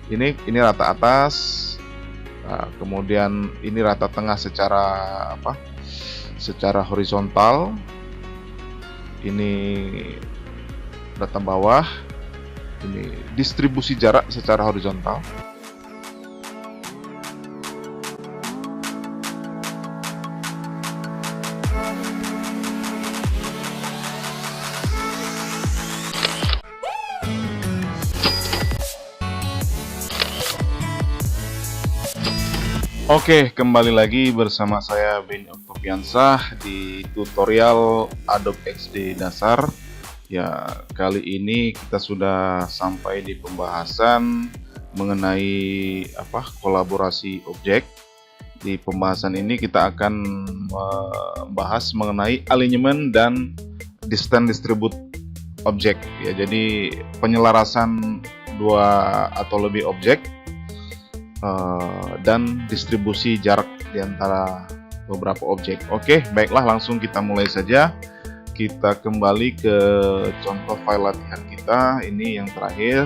Ini rata atas. Nah, kemudian ini rata tengah secara apa? Secara horizontal. Ini rata bawah. Ini distribusi jarak secara horizontal. Oke, kembali lagi bersama saya Benny Oktopiansah di tutorial Adobe XD dasar. Ya, kali ini kita sudah sampai di pembahasan mengenai kolaborasi objek. Di pembahasan ini kita akan membahas mengenai alignment dan distance distribute objek. Ya, jadi penyelarasan dua atau lebih objek dan distribusi jarak di antara beberapa objek. Oke, baiklah, langsung kita mulai saja. Kita kembali ke contoh file latihan kita. Ini yang terakhir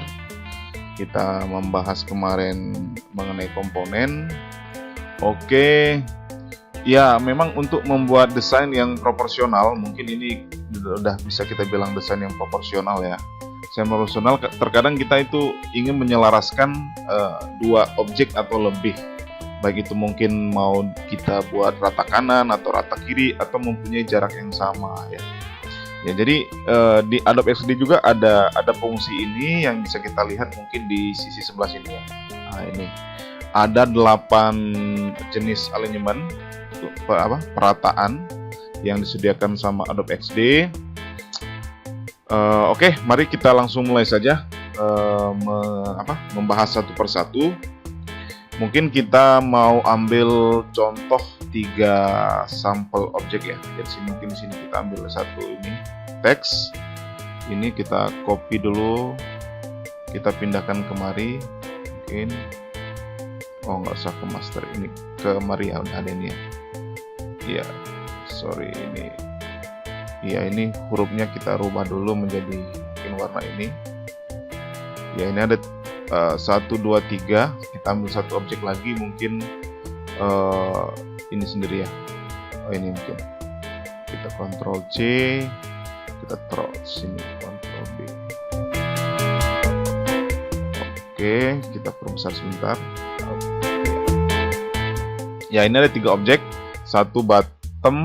kita membahas kemarin mengenai komponen. Oke, ya memang untuk membuat desain yang proporsional, mungkin ini udah bisa kita bilang desain yang proporsional ya. Desain proporsional, terkadang kita itu ingin menyelaraskan dua objek atau lebih, baik itu mungkin mau kita buat rata kanan atau rata kiri atau mempunyai jarak yang sama ya. Ya, jadi di Adobe XD juga ada fungsi ini yang bisa kita lihat mungkin di sisi sebelah sini ya. Nah, ini ada 8 jenis alignment perataan yang disediakan sama Adobe XD. Oke, mari kita langsung mulai saja membahas satu persatu. Mungkin kita mau ambil contoh 3 sampel objek ya. Jadi mungkin di sini kita ambil satu ini teks. Ini kita copy dulu, kita pindahkan kemari. Mungkin nggak usah ke master, ini ke mari ya, udah ada ini ya. Iya, sorry ini. Ya, ini hurufnya kita rubah dulu menjadi mungkin warna ini. Ya, ini ada 1, 2, 3. Kita ambil satu objek lagi, mungkin ini sendiri ya. Ini mungkin kita Ctrl C, kita taruh sini, Ctrl B. Oke, kita perbesar sebentar. Ya, ini ada 3 objek. Satu button,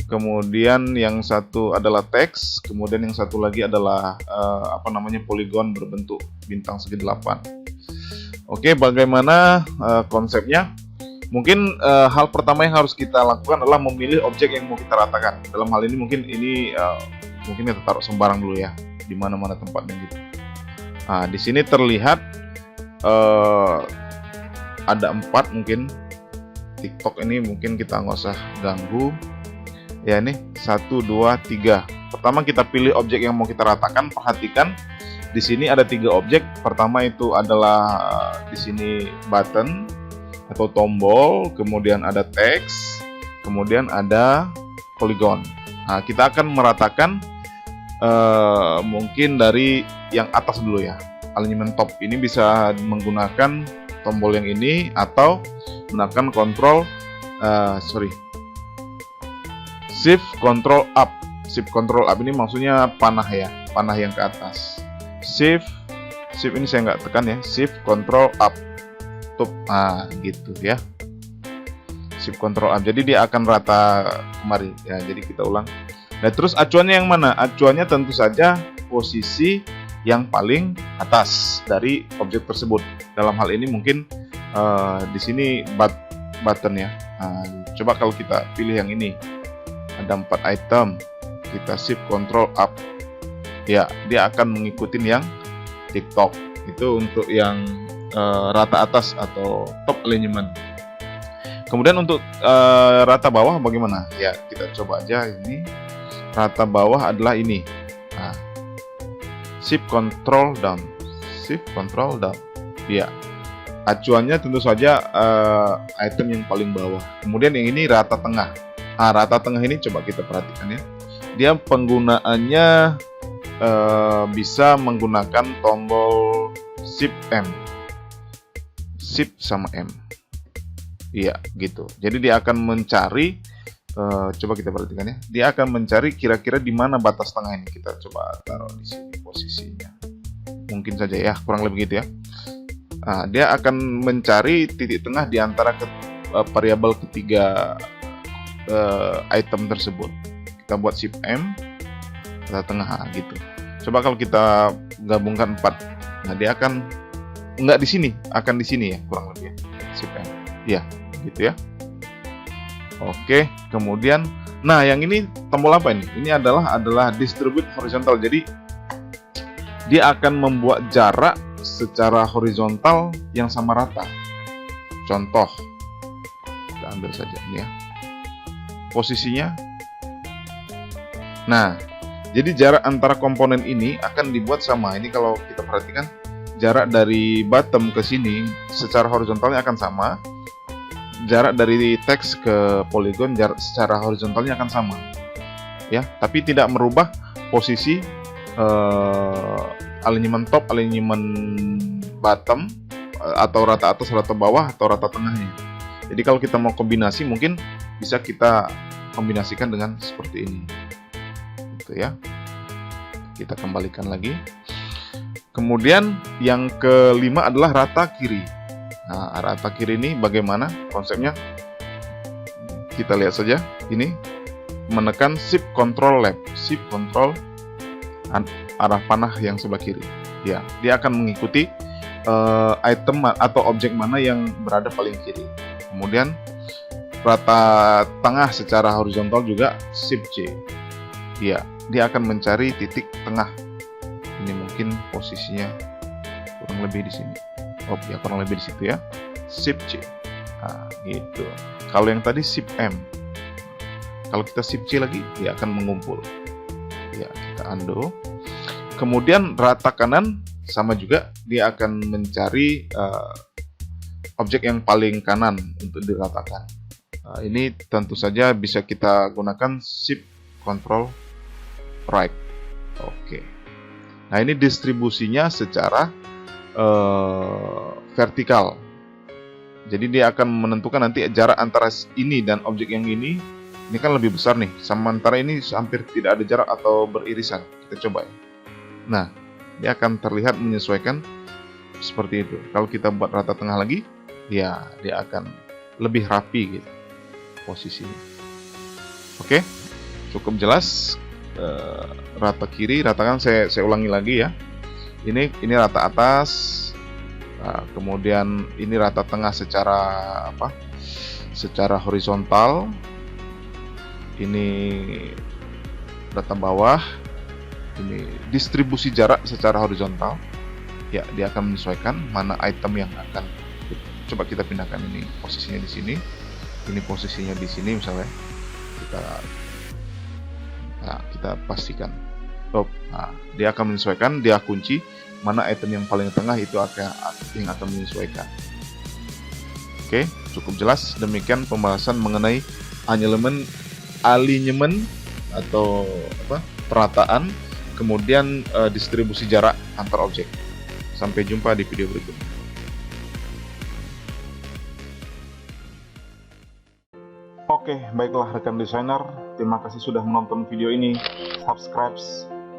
kemudian yang satu adalah teks, kemudian yang satu lagi adalah poligon berbentuk bintang segi 8. Oke, bagaimana konsepnya? Mungkin hal pertama yang harus kita lakukan adalah memilih objek yang mau kita ratakan. Dalam hal ini mungkin kita taruh sembarang dulu ya, di mana-mana tempatnya gitu. Nah, di sini terlihat ada 4 mungkin. TikTok ini mungkin kita nggak usah ganggu. Ya, ini 1, 2, 3. Pertama kita pilih objek yang mau kita ratakan. Perhatikan di sini ada 3 objek. Pertama itu adalah di sini button atau tombol, kemudian ada teks, kemudian ada polygon. Nah, kita akan meratakan mungkin dari yang atas dulu ya. Alignment top ini bisa menggunakan tombol yang ini atau menggunakan Shift Control Up. Shift Control Up ini maksudnya panah ya, panah yang ke atas. Shift ini saya nggak tekan ya. Shift Control Up. Gitu ya. Shift Control Up. Jadi dia akan rata kemari ya. Jadi kita ulang. Nah, terus acuannya yang mana? Acuannya tentu saja posisi yang paling atas dari objek tersebut. Dalam hal ini mungkin di sini button ya. Coba kalau kita pilih yang ini. Ada 4 item, kita Shift Control Up. Ya, dia akan mengikuti yang TikTok. Itu untuk yang rata atas atau top alignment. Kemudian untuk rata bawah bagaimana? Ya, kita coba aja ini. Rata bawah adalah ini. Shift Control Down. Shift Control Down. Ya. Acuannya tentu saja item yang paling bawah. Kemudian yang ini rata tengah. Rata tengah ini coba kita perhatikan ya. Dia penggunaannya bisa menggunakan tombol Shift M, Shift sama M. Iya, gitu. Jadi dia akan mencari, coba kita perhatikan ya. Dia akan mencari kira-kira di mana batas tengah ini. Kita coba taruh di sini posisinya. Mungkin saja ya, kurang lebih gitu ya. Nah, dia akan mencari titik tengah di antara variabel ketiga item tersebut. Kita buat Shift M, kita tengah gitu. Coba kalau kita gabungkan 4, nah dia akan nggak di sini, akan di sini ya, kurang lebih ya. Shift M, ya, gitu ya. Oke, kemudian, nah yang ini tombol apa ini? Ini adalah distribute horizontal. Jadi dia akan membuat jarak secara horizontal yang sama rata. Contoh, kita ambil saja ini ya, posisinya. Nah, jadi jarak antara komponen ini akan dibuat sama. Ini kalau kita perhatikan, jarak dari bottom ke sini secara horizontalnya akan sama. Jarak dari teks ke poligon secara horizontalnya akan sama. Ya, tapi tidak merubah posisi alignment top, alignment bottom, atau rata atas, rata bawah, atau rata tengahnya. Jadi kalau kita mau kombinasi, mungkin bisa kita kombinasikan dengan seperti ini. Gitu ya. Kita kembalikan lagi. Kemudian yang kelima adalah rata kiri. Nah, rata kiri ini bagaimana konsepnya? Kita lihat saja. Ini menekan Shift Control Left, Shift Control arah panah yang sebelah kiri. Ya, dia akan mengikuti item atau objek mana yang berada paling kiri. Kemudian rata tengah secara horizontal juga Shift J. Ya, dia akan mencari titik tengah. Ini mungkin posisinya kurang lebih di sini. Oh ya, kurang lebih di situ ya. Shift C. Nah, gitu. Kalau yang tadi Shift M. Kalau kita Shift C lagi, dia akan mengumpul. Ya, kita undo. Kemudian rata kanan sama juga, dia akan mencari objek yang paling kanan untuk diratakan. Ini tentu saja bisa kita gunakan Shift Control Right. Oke. Nah, ini distribusinya secara vertikal. Jadi dia akan menentukan nanti jarak antara ini dan objek yang ini kan lebih besar nih. Sementara ini hampir tidak ada jarak atau beririsan. Kita coba ya. Nah, dia akan terlihat menyesuaikan seperti itu. Kalau kita buat rata tengah lagi, ya dia akan lebih rapi gitu posisinya. Oke, cukup jelas. Rata kiri, rata kanan saya ulangi lagi ya. Ini rata atas. Nah, kemudian ini rata tengah secara apa? Secara horizontal. Ini rata bawah. Ini distribusi jarak secara horizontal. Ya, dia akan menyesuaikan mana item yang akan. Coba kita pindahkan ini posisinya di sini. Ini posisinya di sini misalnya. Kita pastikan. Nah, dia akan menyesuaikan, dia kunci mana item yang paling tengah itu yang akan menyesuaikan. Oke, cukup jelas. Demikian pembahasan mengenai alignment atau perataan, kemudian distribusi jarak antar objek. Sampai jumpa di video berikutnya. Oke, baiklah rekan desainer, terima kasih sudah menonton video ini. Subscribe,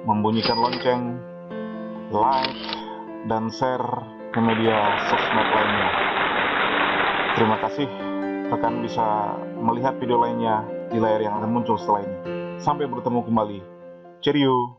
membunyikan lonceng, like, dan share ke media sosmed lainnya. Terima kasih, rekan bisa melihat video lainnya di layar yang akan muncul setelah ini. Sampai bertemu kembali. Cheerio!